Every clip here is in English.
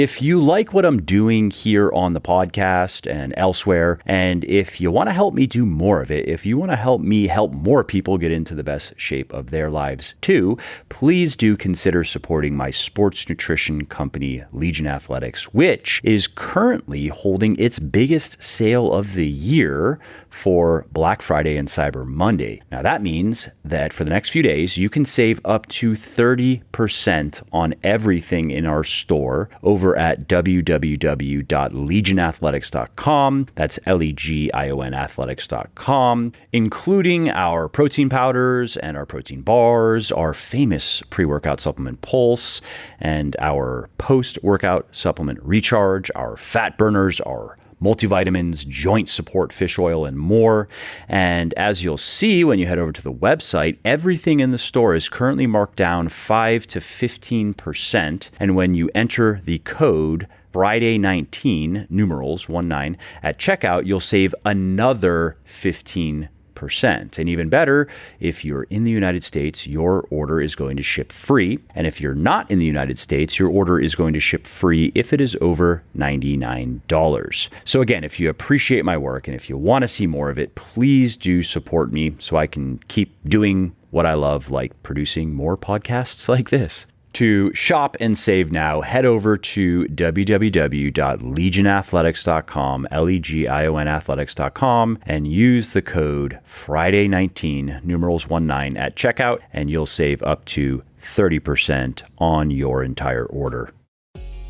If you like what I'm doing here on the podcast and elsewhere, and if you want to help me do more of it, if you want to help me help more people get into the best shape of their lives too, please do consider supporting my sports nutrition company, Legion Athletics, which is currently holding its biggest sale of the year for Black Friday and Cyber Monday. Now that means that for the next few days, you can save up to 30% on everything in our store over at www.legionathletics.com. That's Legion athletics.com, including our protein powders and our protein bars, our famous pre-workout supplement Pulse, and our post-workout supplement Recharge, our fat burners, our multivitamins, joint support, fish oil, and more. And as you'll see when you head over to the website, everything in the store is currently marked down 5 to 15%. And when you enter the code Friday19, numerals 19, at checkout, you'll save another 15%. And even better, if you're in the United States, your order is going to ship free. And if you're not in the United States, your order is going to ship free if it is over $99. So again, if you appreciate my work and if you want to see more of it, please do support me so I can keep doing what I love, like producing more podcasts like this. To shop and save now, head over to www.legionathletics.com, Legion athletics.com, and use the code Friday19, numerals 19 at checkout, and you'll save up to 30% on your entire order.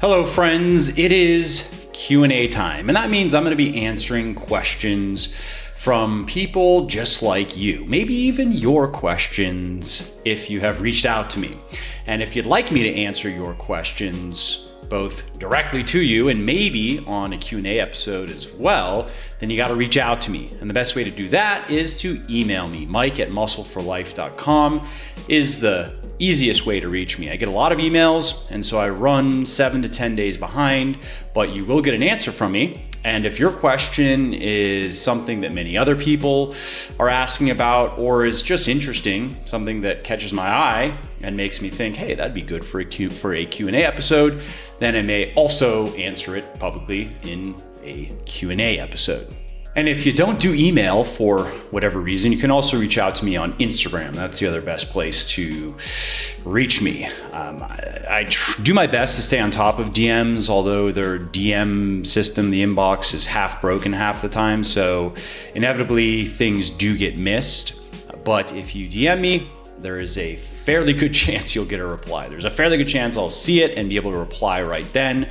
Hello, friends. It is Q&A time, and that means I'm going to be answering questions from people just like you, maybe even your questions if you have reached out to me. And if you'd like me to answer your questions both directly to you and maybe on a Q&A episode as well, then you got to reach out to me. And the best way to do that is to email me. Mike@muscleforlife.com is the easiest way to reach me. I get a lot of emails, and so I run 7 to 10 days behind, but you will get an answer from me. And if your question is something that many other people are asking about, or is just interesting, something that catches my eye and makes me think, hey, that'd be good for a Q&A episode, then I may also answer it publicly in a Q&A episode. And if you don't do email for whatever reason, you can also reach out to me on Instagram. That's the other best place to reach me. I do my best to stay on top of DMs, although their DM system, the inbox, is half broken half the time. So inevitably things do get missed. But if you DM me, there is a fairly good chance you'll get a reply. There's a fairly good chance I'll see it and be able to reply right then.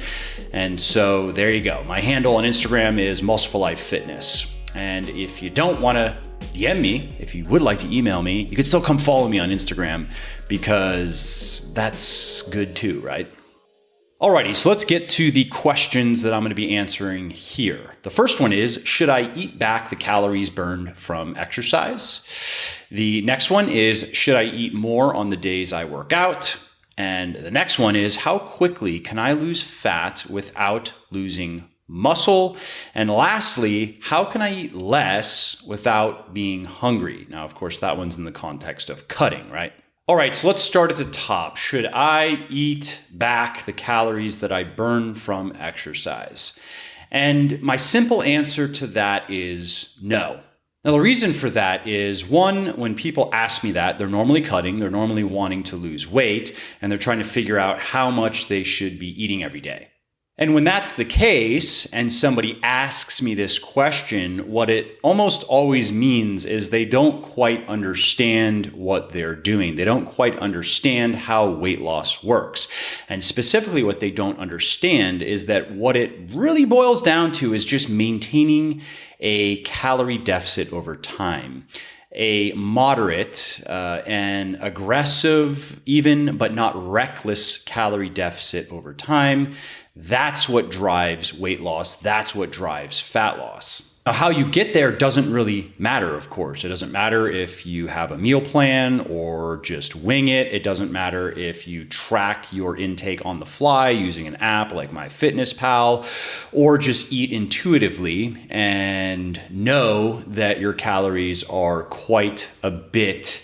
And so there you go. My handle on Instagram is Muscle for Life Fitness. And if you don't want to DM me, if you would like to email me, you could still come follow me on Instagram because that's good too, right? Alrighty, so let's get to the questions that I'm going to be answering here. The first one is, should I eat back the calories burned from exercise? The next one is, should I eat more on the days I work out? And the next one is, how quickly can I lose fat without losing muscle? And lastly, how can I eat less without being hungry? Now, of course, that one's in the context of cutting, right? All right, so let's start at the top. Should I eat back the calories that I burn from exercise? And my simple answer to that is no. Now, the reason for that is, one, when people ask me that, they're normally cutting, they're normally wanting to lose weight, and they're trying to figure out how much they should be eating every day. And when that's the case, and somebody asks me this question, what it almost always means is they don't quite understand what they're doing. They don't quite understand how weight loss works. And specifically what they don't understand is that what it really boils down to is just maintaining a calorie deficit over time. A moderate and aggressive, even, but not reckless calorie deficit over time. That's what drives weight loss. That's what drives fat loss. Now, how you get there doesn't really matter, of course. It doesn't matter if you have a meal plan or just wing it. It doesn't matter if you track your intake on the fly using an app like MyFitnessPal, or just eat intuitively and know that your calories are quite a bit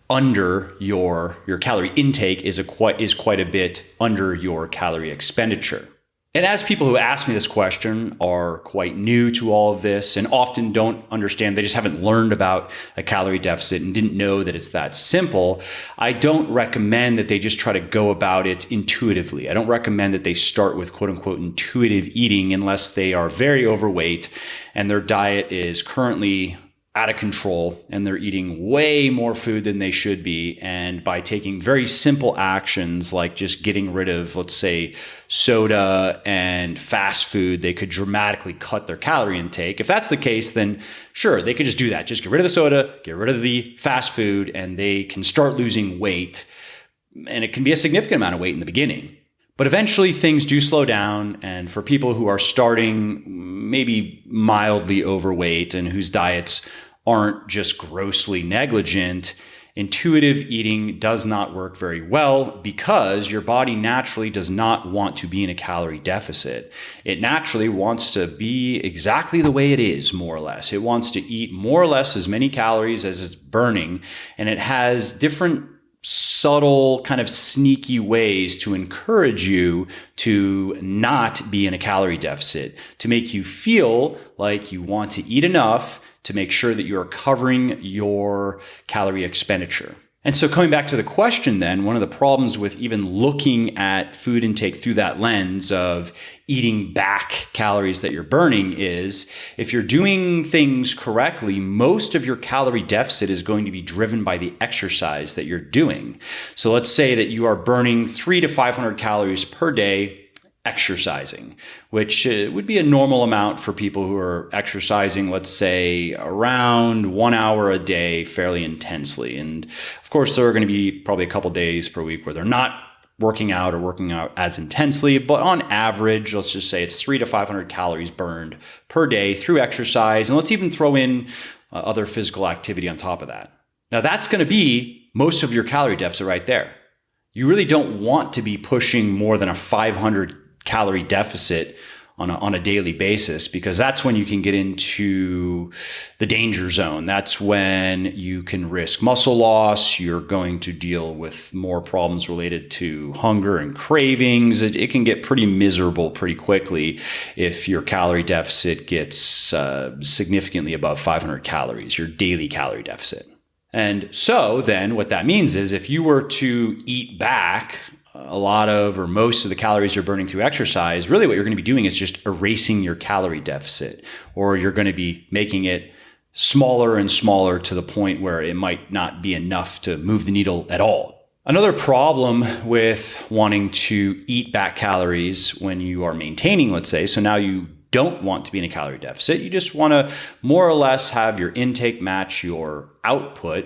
under your calorie intake is quite a bit under your calorie expenditure. And as people who ask me this question are quite new to all of this and often don't understand, they just haven't learned about a calorie deficit and didn't know that it's that simple, I don't recommend that they just try to go about it intuitively. I don't recommend that they start with quote unquote intuitive eating unless they are very overweight and their diet is currently out of control and they're eating way more food than they should be. And by taking very simple actions like just getting rid of, let's say, soda and fast food, they could dramatically cut their calorie intake. If that's the case, then sure, they could just do that. Just get rid of the soda, get rid of the fast food, and they can start losing weight. And it can be a significant amount of weight in the beginning. But eventually things do slow down, and for people who are starting maybe mildly overweight and whose diets aren't just grossly negligent, intuitive eating does not work very well because your body naturally does not want to be in a calorie deficit. It naturally wants to be exactly the way it is, more or less. It wants to eat more or less as many calories as it's burning, and it has different subtle, kind of sneaky ways to encourage you to not be in a calorie deficit, to make you feel like you want to eat enough to make sure that you are covering your calorie expenditure. And so coming back to the question then, one of the problems with even looking at food intake through that lens of eating back calories that you're burning is if you're doing things correctly, most of your calorie deficit is going to be driven by the exercise that you're doing. So let's say that you are burning 300 to 500 calories per day exercising, which would be a normal amount for people who are exercising, let's say around 1 hour a day fairly intensely. And of course, there are going to be probably a couple days per week where they're not working out or working out as intensely, but on average, let's just say it's 300 to 500 calories burned per day through exercise. And let's even throw in other physical activity on top of that. Now that's going to be most of your calorie deficit right there. You really don't want to be pushing more than a 500 calorie deficit on a daily basis, because that's when you can get into the danger zone. That's when you can risk muscle loss. You're going to deal with more problems related to hunger and cravings. It can get pretty miserable pretty quickly if your calorie deficit gets significantly above 500 calories, your daily calorie deficit. And so then what that means is if you were to eat back a lot of or most of the calories you're burning through exercise, really what you're going to be doing is just erasing your calorie deficit, or you're going to be making it smaller and smaller to the point where it might not be enough to move the needle at all. Another problem with wanting to eat back calories when you are maintaining, let's say, so now you don't want to be in a calorie deficit, you just want to more or less have your intake match your output,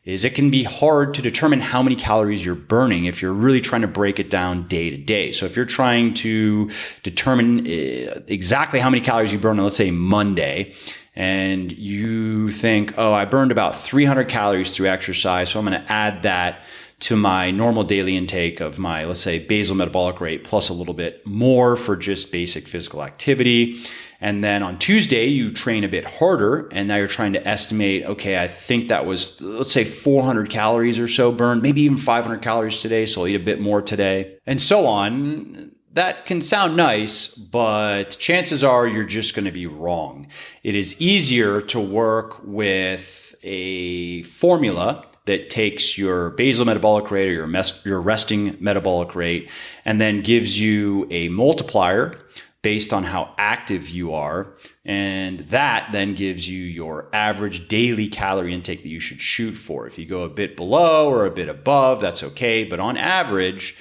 is it can be hard to determine how many calories you're burning if you're really trying to break it down day to day. So if you're trying to determine exactly how many calories you burn on, let's say Monday, and you think, oh, I burned about 300 calories through exercise, so I'm going to add that to my normal daily intake of my, let's say, basal metabolic rate plus a little bit more for just basic physical activity. And then on Tuesday, you train a bit harder, and now you're trying to estimate, okay, I think that was, let's say 400 calories or so burned, maybe even 500 calories today, so I'll eat a bit more today, and so on. That can sound nice, but chances are you're just going to be wrong. It is easier to work with a formula that takes your basal metabolic rate or your resting metabolic rate and then gives you a multiplier based on how active you are. And that then gives you your average daily calorie intake that you should shoot for. If you go a bit below or a bit above, that's okay. But on average,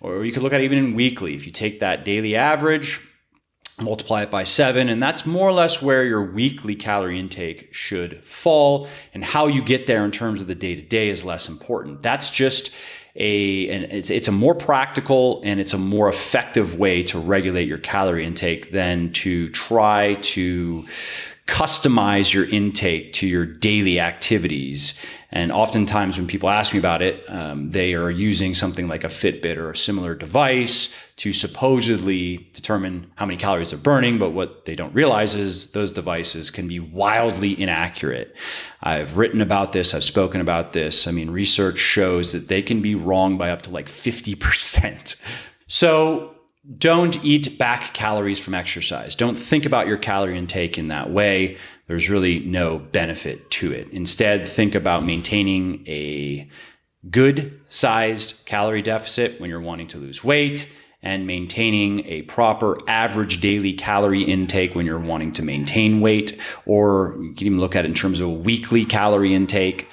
or you could look at it even in weekly, if you take that daily average, multiply it by 7, and that's more or less where your weekly calorie intake should fall. And how you get there in terms of the day-to-day is less important. That's just it's a more practical and it's a more effective way to regulate your calorie intake than to try to customize your intake to your daily activities. And oftentimes when people ask me about it, they are using something like a Fitbit or a similar device to supposedly determine how many calories they're burning. But what they don't realize is those devices can be wildly inaccurate. I've written about this. I've spoken about this. I mean, research shows that they can be wrong by up to like 50%. So don't eat back calories from exercise. Don't think about your calorie intake in that way. There's really no benefit to it. Instead, think about maintaining a good sized calorie deficit when you're wanting to lose weight, and maintaining a proper average daily calorie intake when you're wanting to maintain weight, or you can even look at it in terms of weekly calorie intake.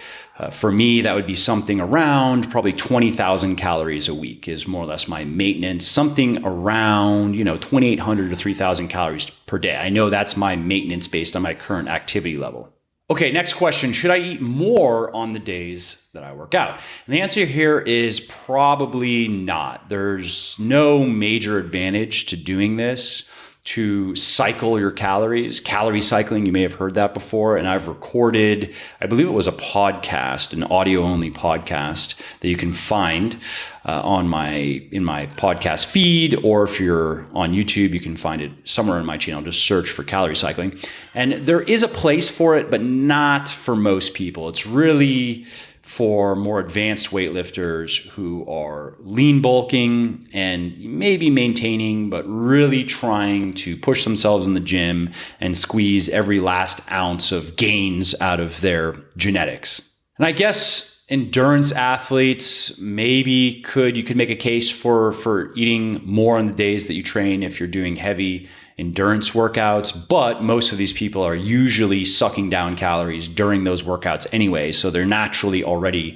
For me, that would be something around probably 20,000 calories a week is more or less my maintenance, something around, 2,800 to 3,000 calories per day. I know that's my maintenance based on my current activity level. Okay, next question. Should I eat more on the days that I work out? And the answer here is probably not. There's no major advantage to doing this, to cycle your calories. Calorie cycling, you may have heard that before. And I've recorded, I believe it was a podcast, an audio-only podcast that you can find in my podcast feed, or if you're on YouTube, you can find it somewhere in my channel. Just search for calorie cycling. And there is a place for it, but not for most people. It's really for more advanced weightlifters who are lean bulking and maybe maintaining, but really trying to push themselves in the gym and squeeze every last ounce of gains out of their genetics. And I guess endurance athletes, maybe you could make a case for eating more on the days that you train if you're doing heavy endurance workouts, but most of these people are usually sucking down calories during those workouts anyway, so they're naturally already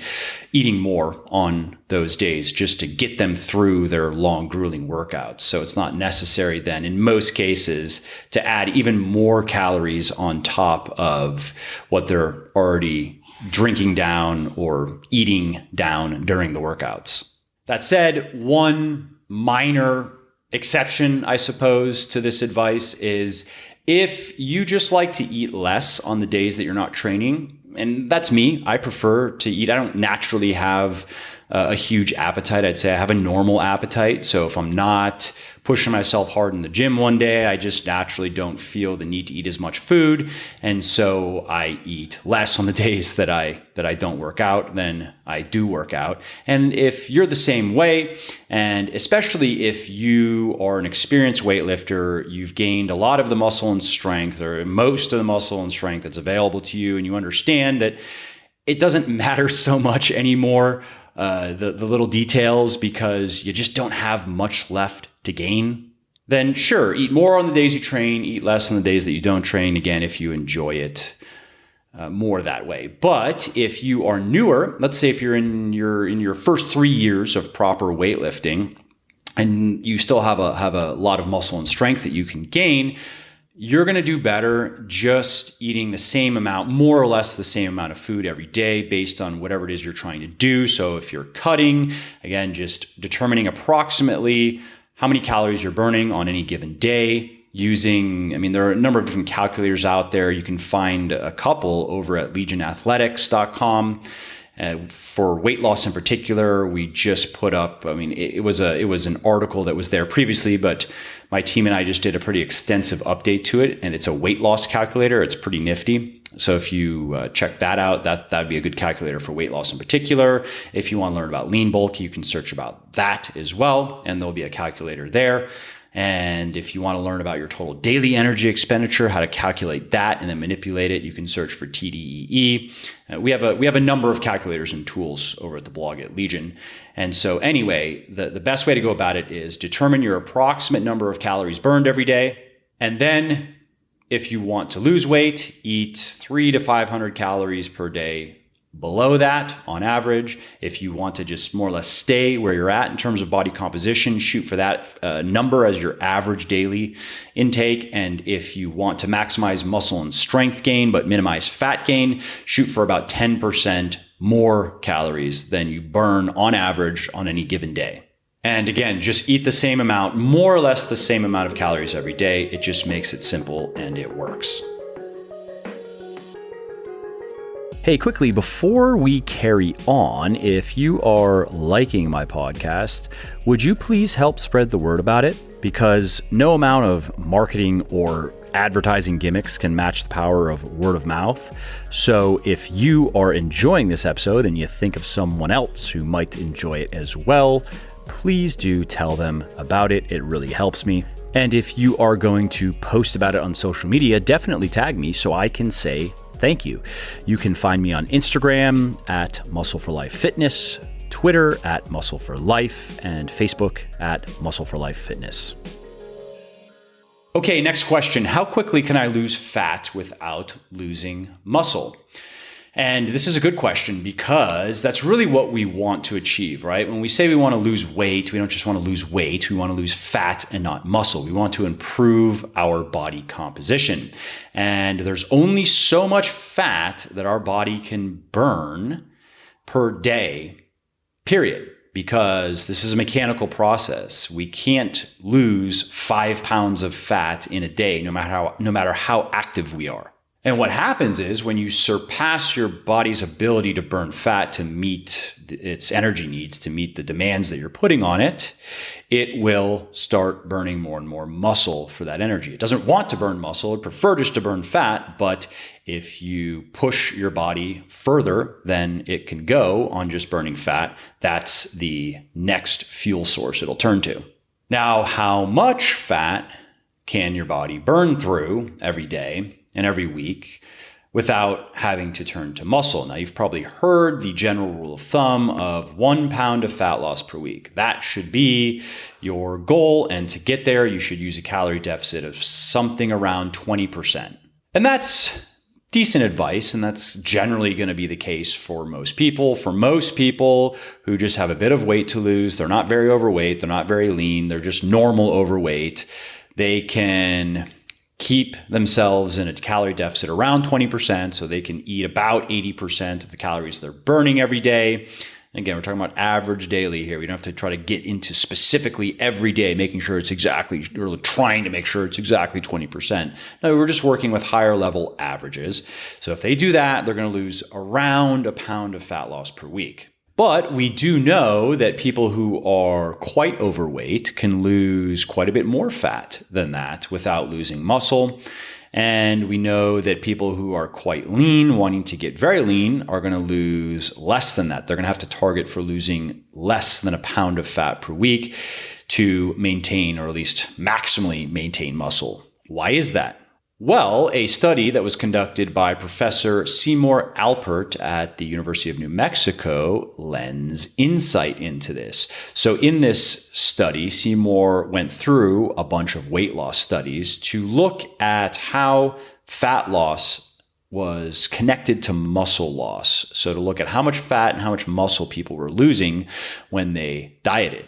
eating more on those days just to get them through their long, grueling workouts. So it's not necessary then, in most cases, to add even more calories on top of what they're already drinking down or eating down during the workouts. That said, one minor exception, I suppose, to this advice is if you just like to eat less on the days that you're not training, and that's me, I prefer to eat. I don't naturally have a huge appetite. I'd say I have a normal appetite. So if I'm not pushing myself hard in the gym one day, I just naturally don't feel the need to eat as much food. And so I eat less on the days that I don't work out than I do work out. And if you're the same way, and especially if you are an experienced weightlifter, you've gained a lot of the muscle and strength, or most of the muscle and strength that's available to you, and you understand that it doesn't matter so much anymore, the little details, because you just don't have much left to gain, then sure, eat more on the days you train, eat less on the days that you don't train, again, if you enjoy it more that way. But if you are newer, let's say if you're in your first 3 years of proper weightlifting and you still have a lot of muscle and strength that you can gain, you're going to do better just eating the same amount, more or less the same amount of food every day based on whatever it is you're trying to do. So if you're cutting, again, just determining approximately how many calories you're burning on any given day using, there are a number of different calculators out there. You can find a couple over at legionathletics.com. For weight loss in particular, we just put up, it was an article that was there previously, but my team and I just did a pretty extensive update to it, and it's a weight loss calculator. It's pretty nifty. So if you check that out, that'd be a good calculator for weight loss in particular. If you want to learn about lean bulk, you can search about that as well, and there'll be a calculator there. And if you want to learn about your total daily energy expenditure, how to calculate that and then manipulate it, you can search for TDEE. We have a number of calculators and tools over at the blog at Legion. And so anyway, the best way to go about it is determine your approximate number of calories burned every day. And then if you want to lose weight, eat 300 to 500 calories per day below that on average. If you want to just more or less stay where you're at in terms of body composition, shoot for that number as your average daily intake. And if you want to maximize muscle and strength gain but minimize fat gain, shoot for about 10% more calories than you burn on average on any given day. And again, just eat the same amount, more or less the same amount of calories every day. It just makes it simple and it works. Hey, quickly, before we carry on, if you are liking my podcast, would you please help spread the word about it? Because no amount of marketing or advertising gimmicks can match the power of word of mouth. So if you are enjoying this episode and you think of someone else who might enjoy it as well, please do tell them about it. It really helps me. And if you are going to post about it on social media, definitely tag me so I can say thank you. You can find me on Instagram at Muscle for Life Fitness, Twitter at Muscle for Life, and Facebook at Muscle for Life Fitness. Okay, next question. How quickly can I lose fat without losing muscle? And this is a good question because that's really what we want to achieve, right? When we say we want to lose weight, we don't just want to lose weight, we want to lose fat and not muscle. We want to improve our body composition. And there's only so much fat that our body can burn per day, period. Because this is a mechanical process. We can't lose 5 pounds of fat in a day, no matter how active we are. And what happens is when you surpass your body's ability to burn fat to meet its energy needs, to meet the demands that you're putting on it, it will start burning more and more muscle for that energy. It doesn't want to burn muscle. It prefers just to burn fat. But if you push your body further than it can go on just burning fat, that's the next fuel source it'll turn to. Now, how much fat can your body burn through every day and every week without having to turn to muscle? Now, you've probably heard the general rule of thumb of 1 pound of fat loss per week. That should be your goal. And to get there, you should use a calorie deficit of something around 20%. And that's decent advice. And that's generally going to be the case for most people. For most people who just have a bit of weight to lose, they're not very overweight, they're not very lean, they're just normal overweight. They can keep themselves in a calorie deficit around 20%, so they can eat about 80% of the calories they're burning every day. And again, we're talking about average daily here. We don't have to try to get into specifically every day, making sure it's exactly, or trying to make sure it's exactly 20%. No, we're just working with higher level averages. So if they do that, they're going to lose around 1 pound of fat loss per week. But we do know that people who are quite overweight can lose quite a bit more fat than that without losing muscle. And we know that people who are quite lean, wanting to get very lean, are going to lose less than that. They're going to have to target for losing less than 1 pound of fat per week to maintain, or at least maximally maintain, muscle. Why is that? Well, a study that was conducted by Professor Seymour Alpert at the University of New Mexico lends insight into this. So in this study, Seymour went through a bunch of weight loss studies to look at how fat loss was connected to muscle loss. So to look at how much fat and how much muscle people were losing when they dieted.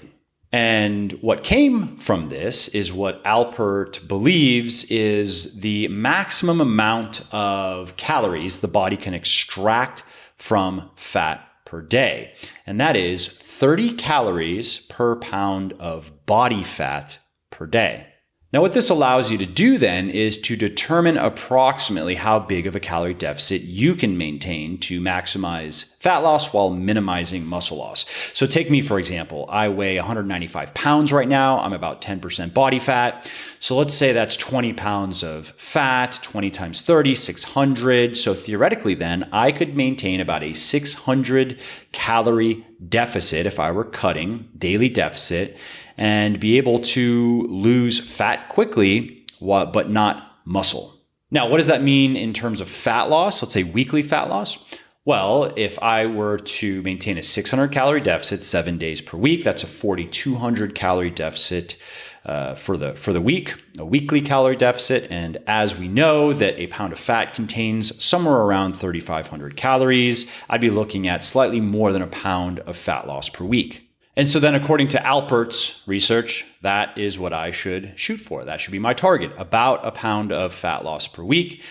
And what came from this is what Alpert believes is the maximum amount of calories the body can extract from fat per day. And that is 30 calories per pound of body fat per day. Now, what this allows you to do then is to determine approximately how big of a calorie deficit you can maintain to maximize fat loss while minimizing muscle loss. So take me, for example. I weigh 195 pounds right now. I'm about 10% body fat. So let's say that's 20 pounds of fat, 20 times 30, 600. So theoretically then, I could maintain about a 600 calorie deficit if I were cutting, daily deficit, and be able to lose fat quickly, but not muscle. Now, what does that mean in terms of fat loss? Let's say weekly fat loss. Well, if I were to maintain a 600 calorie deficit 7 days per week, that's a 4,200 calorie deficit for the week, a weekly calorie deficit. And as we know that a pound of fat contains somewhere around 3,500 calories, I'd be looking at slightly more than 1 pound of fat loss per week. And so then according to Alpert's research, that is what I should shoot for. That should be my target, about 1 pound of fat loss per week.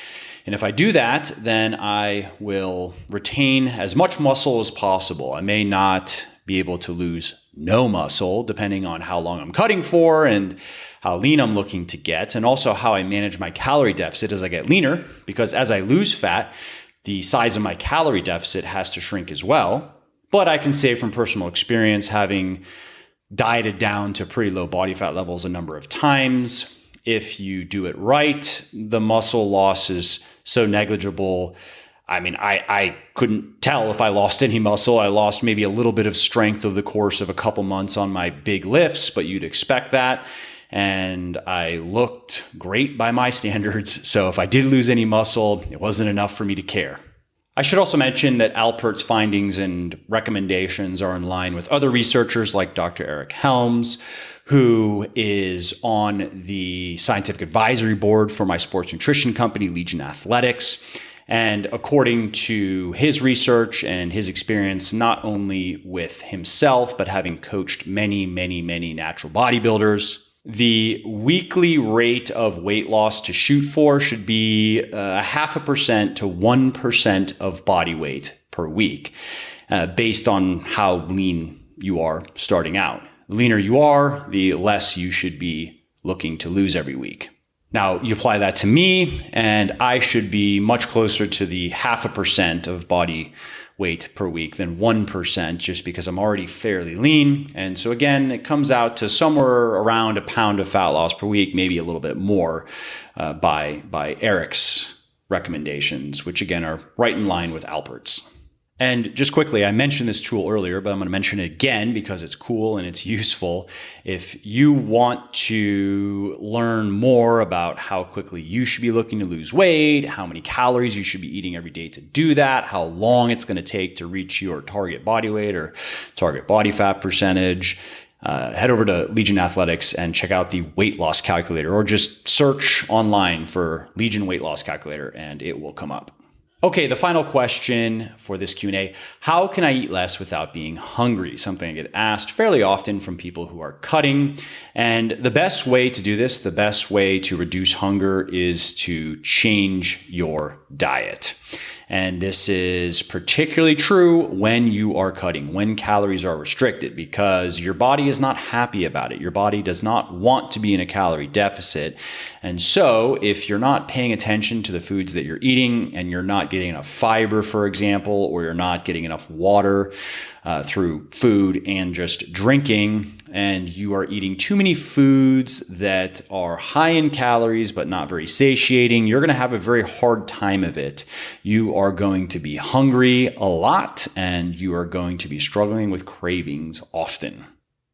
And if I do that, then I will retain as much muscle as possible. I may not be able to lose no muscle, depending on how long I'm cutting for and how lean I'm looking to get, and also how I manage my calorie deficit as I get leaner, because as I lose fat, the size of my calorie deficit has to shrink as well. But I can say from personal experience, having dieted down to pretty low body fat levels a number of times, if you do it right, the muscle loss is so negligible. I couldn't tell if I lost any muscle. I lost maybe a little bit of strength over the course of a couple months on my big lifts, but you'd expect that. And I looked great by my standards. So if I did lose any muscle, it wasn't enough for me to care. I should also mention that Alpert's findings and recommendations are in line with other researchers like Dr. Eric Helms, who is on the scientific advisory board for my sports nutrition company, Legion Athletics. And according to his research and his experience, not only with himself, but having coached many, many, many natural bodybuilders, the weekly rate of weight loss to shoot for should be 0.5% to 1% of body weight per week, based on how lean you are starting out. The leaner you are, the less you should be looking to lose every week. Now, you apply that to me, and I should be much closer to the 0.5% of body weight per week than 1%, just because I'm already fairly lean. And so again, it comes out to somewhere around a pound of fat loss per week, maybe a little bit more by Eric's recommendations, which again are right in line with Alpert's. And just quickly, I mentioned this tool earlier, but I'm going to mention it again because it's cool and it's useful. If you want to learn more about how quickly you should be looking to lose weight, how many calories you should be eating every day to do that, how long it's going to take to reach your target body weight or target body fat percentage, head over to Legion Athletics and check out the weight loss calculator, or just search online for Legion weight loss calculator and it will come up. Okay, the final question for this Q&A, how can I eat less without being hungry? Something I get asked fairly often from people who are cutting. And the best way to do this, the best way to reduce hunger is to change your diet. And this is particularly true when you are cutting, when calories are restricted, because your body is not happy about it. Your body does not want to be in a calorie deficit. And so if you're not paying attention to the foods that you're eating and you're not getting enough fiber, for example, or you're not getting enough water through food and just drinking, and you are eating too many foods that are high in calories but not very satiating, you're going to have a very hard time of it. You are going to be hungry a lot, and you are going to be struggling with cravings often.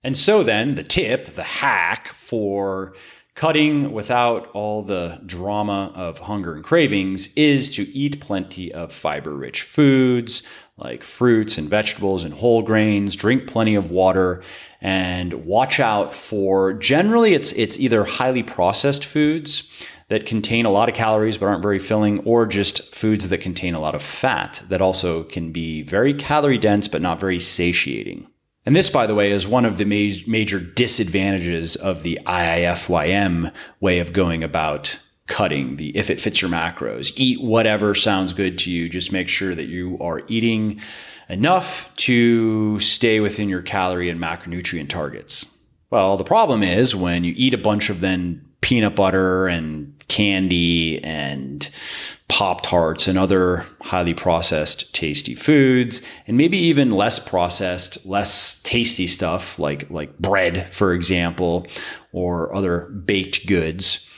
And so then the tip, the hack for cutting without all the drama of hunger and cravings is to eat plenty of fiber-rich foods like fruits and vegetables and whole grains, drink plenty of water, and watch out for, generally it's either highly processed foods that contain a lot of calories but aren't very filling, or just foods that contain a lot of fat that also can be very calorie dense but not very satiating. And this, by the way, is one of the major disadvantages of the IIFYM way of going about cutting, the if it fits your macros. Eat whatever sounds good to you. Just make sure that you are eating enough to stay within your calorie and macronutrient targets. Well, the problem is when you eat a bunch of then peanut butter and candy and Pop-Tarts and other highly processed tasty foods, and maybe even less processed, less tasty stuff like bread, for example, or other baked goods.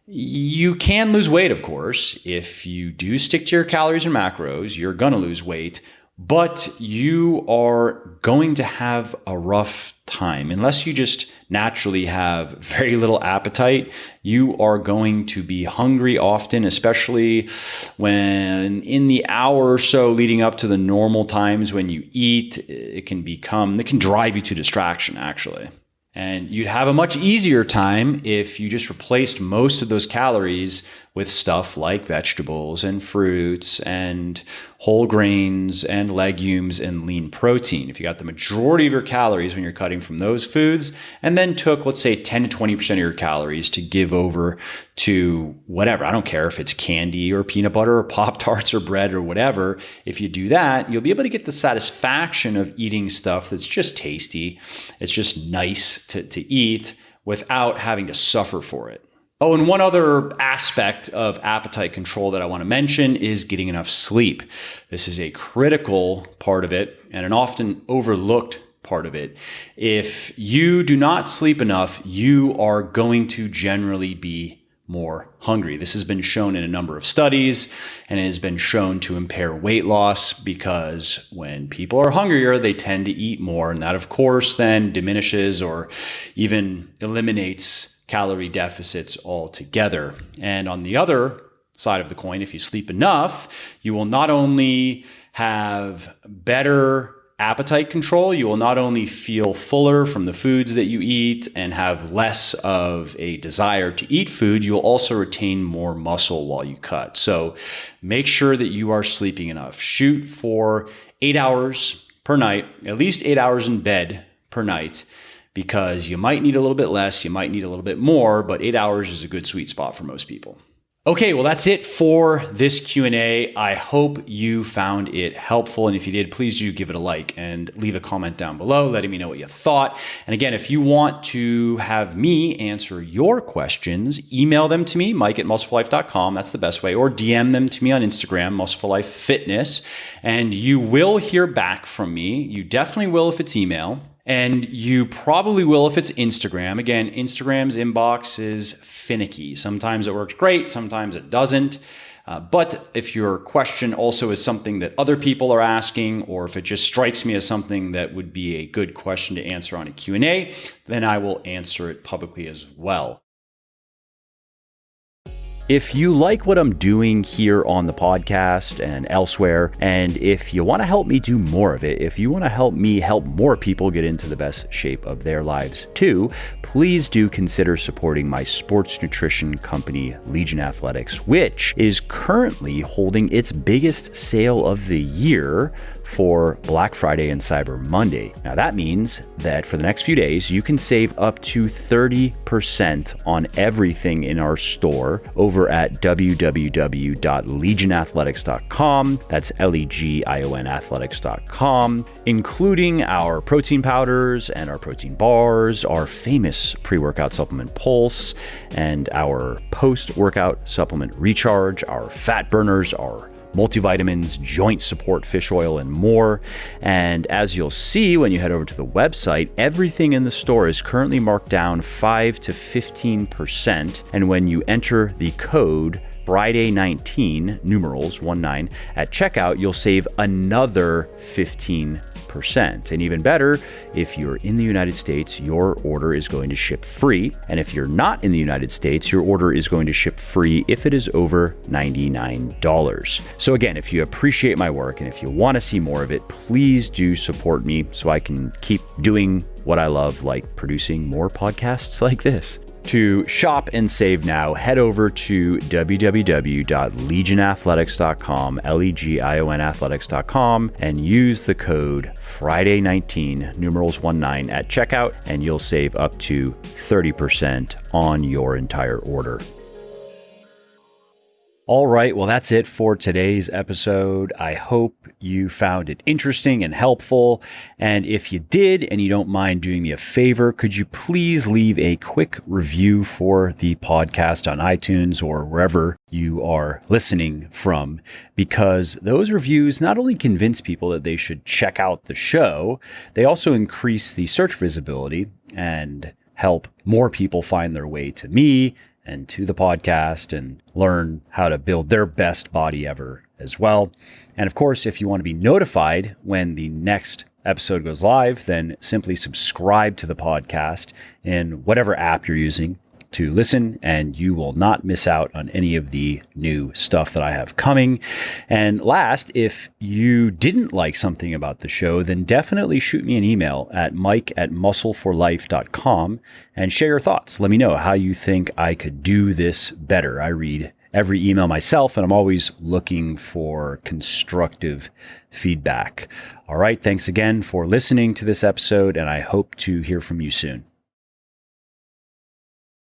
You can lose weight, of course. If you do stick to your calories and macros, you're going to lose weight, but you are going to have a rough time. Unless you just naturally have very little appetite, you are going to be hungry often, especially when in the hour or so leading up to the normal times when you eat. It can drive you to distraction, actually. And you'd have a much easier time if you just replaced most of those calories with stuff like vegetables and fruits and whole grains and legumes and lean protein. If you got the majority of your calories when you're cutting from those foods, and then took, let's say, 10 to 20% of your calories to give over to whatever, I don't care if it's candy or peanut butter or Pop-Tarts or bread or whatever, if you do that, you'll be able to get the satisfaction of eating stuff that's just tasty, it's just nice to eat without having to suffer for it. Oh, and one other aspect of appetite control that I want to mention is getting enough sleep. This is a critical part of it and an often overlooked part of it. If you do not sleep enough, you are going to generally be more hungry. This has been shown in a number of studies, and it has been shown to impair weight loss because when people are hungrier, they tend to eat more. And that, of course, then diminishes or even eliminates calorie deficits altogether. And on the other side of the coin, if you sleep enough, you will not only have better appetite control, you will not only feel fuller from the foods that you eat and have less of a desire to eat food, you'll also retain more muscle while you cut. So make sure that you are sleeping enough. Shoot for 8 hours per night, at least 8 hours in bed per night, because you might need a little bit less, you might need a little bit more, but 8 hours is a good sweet spot for most people. Okay, well, that's it for this Q&A. I hope you found it helpful. And if you did, please do give it a like and leave a comment down below letting me know what you thought. And again, if you want to have me answer your questions, email them to me, mike@muscleforlife.com. That's the best way. Or DM them to me on Instagram, muscleforlifefitness. And you will hear back from me. You definitely will if it's email. And you probably will if it's Instagram. Again, Instagram's inbox is finicky. Sometimes it works great, sometimes it doesn't. But if your question also is something that other people are asking, or if it just strikes me as something that would be a good question to answer on a Q&A, then I will answer it publicly as well. If you like what I'm doing here on the podcast and elsewhere, and if you want to help me do more of it, if you want to help me help more people get into the best shape of their lives too, please do consider supporting my sports nutrition company, Legion Athletics, which is currently holding its biggest sale of the year for Black Friday and Cyber Monday. Now that means that for the next few days, you can save up to 30% on everything in our store over at www.legionathletics.com. That's Legion athletics.com, including our protein powders and our protein bars, our famous pre-workout supplement Pulse, and our post-workout supplement Recharge, our fat burners, our multivitamins, joint support, fish oil, and more. And as you'll see when you head over to the website, everything in the store is currently marked down 5 to 15%. And when you enter the code Friday19, numerals 19, at checkout, you'll save another 15%. And even better, if you're in the United States, your order is going to ship free. And if you're not in the United States, your order is going to ship free if it is over $99. So again, if you appreciate my work and if you want to see more of it, please do support me so I can keep doing what I love, like producing more podcasts like this. To shop and save now, head over to www.legionathletics.com, Legion athletics.com, and use the code Friday19, numerals 19 at checkout, and you'll save up to 30% on your entire order. All right, well, that's it for today's episode. I hope you found it interesting and helpful. And if you did, and you don't mind doing me a favor, could you please leave a quick review for the podcast on iTunes or wherever you are listening from? Because those reviews not only convince people that they should check out the show, they also increase the search visibility and help more people find their way to me and to the podcast and learn how to build their best body ever as well. And of course, if you want to be notified when the next episode goes live, then simply subscribe to the podcast in whatever app you're using to listen, and you will not miss out on any of the new stuff that I have coming. And last, if you didn't like something about the show, then definitely shoot me an email at mike@muscleforlife.com and share your thoughts. Let me know how you think I could do this better. I read every email myself, and I'm always looking for constructive feedback. All right, thanks again for listening to this episode, and I hope to hear from you soon.